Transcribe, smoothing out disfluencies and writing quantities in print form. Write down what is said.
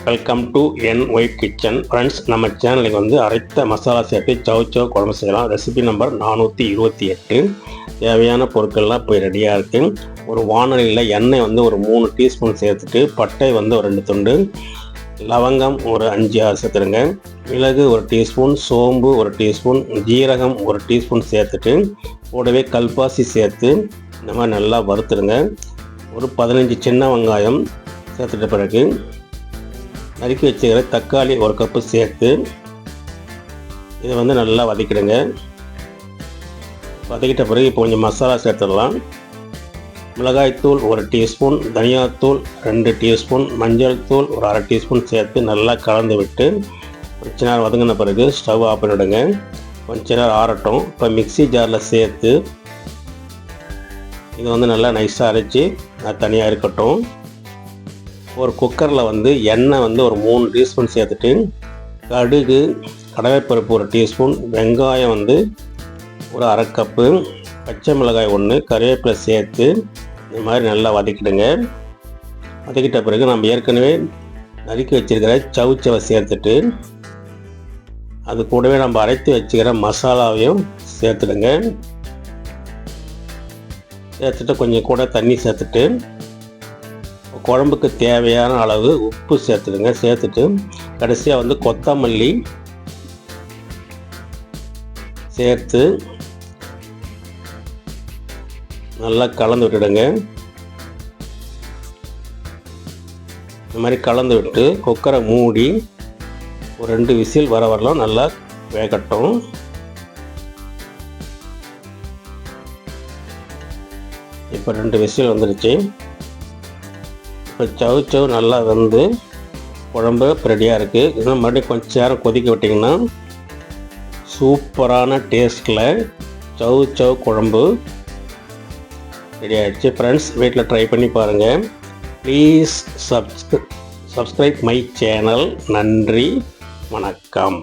Welcome to NY kitchen. Friends, நம்ம சேனலுக்கு வந்து அரைத்த மசாலா சேர்த்து சவ் குழம்பு செய்யலாம். Recipe number 428. தேவையான பொருட்கள்லாம் இப்போ ரெடியாக இருக்குது. ஒரு வானலியில் எண்ணெய் வந்து ஒரு 3 டீஸ்பூன் சேர்த்துட்டு, பட்டை வந்து ஒரு 2 துண்டு, லவங்கம் ஒரு 5-6 சேர்த்துருங்க, மிளகு ஒரு டீஸ்பூன், சோம்பு ஒரு டீஸ்பூன், ஜீரகம் ஒரு டீஸ்பூன் சேர்த்துட்டு, கூடவே கல்பாசி சேர்த்து இந்த மாதிரி நல்லா வறுத்துடுங்க. ஒரு 15 சின்ன வெங்காயம் சேர்த்துட்ட பிறகு நறுக்கி வச்சுக்கிற தக்காளி ஒரு கப்பு சேர்த்து இதை வந்து நல்லா வதக்கிடுங்க. வதக்கிட்ட பிறகு இப்போ கொஞ்சம் மசாலா சேர்த்துடலாம். மிளகாய்த்தூள் ஒரு டீஸ்பூன், தனியாத்தூள் 2 டீஸ்பூன், மஞ்சள் தூள் ஒரு அரை டீஸ்பூன் சேர்த்து நல்லா கலந்து விட்டு கொஞ்ச நேரம் வதங்கின பிறகு ஸ்டவ் ஆஃப் பண்ணிவிடுங்க. கொஞ்ச நேரம் ஆறட்டும். இப்போ மிக்ஸி ஜாரில் சேர்த்து இது வந்து நல்லா நைஸாக அரைச்சி தனியாக இருக்கட்டும். ஒரு குக்கரில் வந்து எண்ணெய் வந்து ஒரு 3 டீஸ்பூன் சேர்த்துட்டு, கடுகு, கடலைப்பருப்பு ஒரு டீஸ்பூன், வெங்காயம் வந்து ஒரு அரை கப்பு, பச்சை மிளகாய் 1, கருவேப்பிலை சேர்த்து இந்த மாதிரி நல்லா வதக்கிடுங்க. வதக்கிட்ட பிறகு நம்ம ஏற்கனவே நறுக்கி வச்சுருக்கிற சவுச்சவை சேர்த்துட்டு அது கூடவே நம்ம அரைத்து வச்சுக்கிற மசாலாவையும் சேர்த்துடுங்க. சேர்த்துட்டு கொஞ்சம் கூட தண்ணி சேர்த்துட்டு குழம்புக்கு தேவையான அளவு உப்பு சேர்த்துடுங்க. சேர்த்துட்டு கடைசியாக வந்து கொத்தமல்லி சேர்த்து நல்லா கலந்து விட்டுடுங்க. இந்த மாதிரி கலந்து விட்டு குக்கரை மூடி ஒரு 2 விசில் வரலாம் நல்லா வேகட்டும். இப்போ 2 விசில் வந்துடுச்சு. இப்போ சவ் நல்லா வந்து குழம்பு ரெடியாக இருக்குது. இன்னும் மறுபடியும் கொஞ்சம் நேரம் கொதிக்க விட்டிங்கன்னா சூப்பரான டேஸ்ட்டில் சவ் குழம்பு ரெடி ஆகிடுச்சு. ஃப்ரெண்ட்ஸ், வீட்டில் ட்ரை பண்ணி பாருங்கள். Please subscribe my channel. நன்றி, வணக்கம்.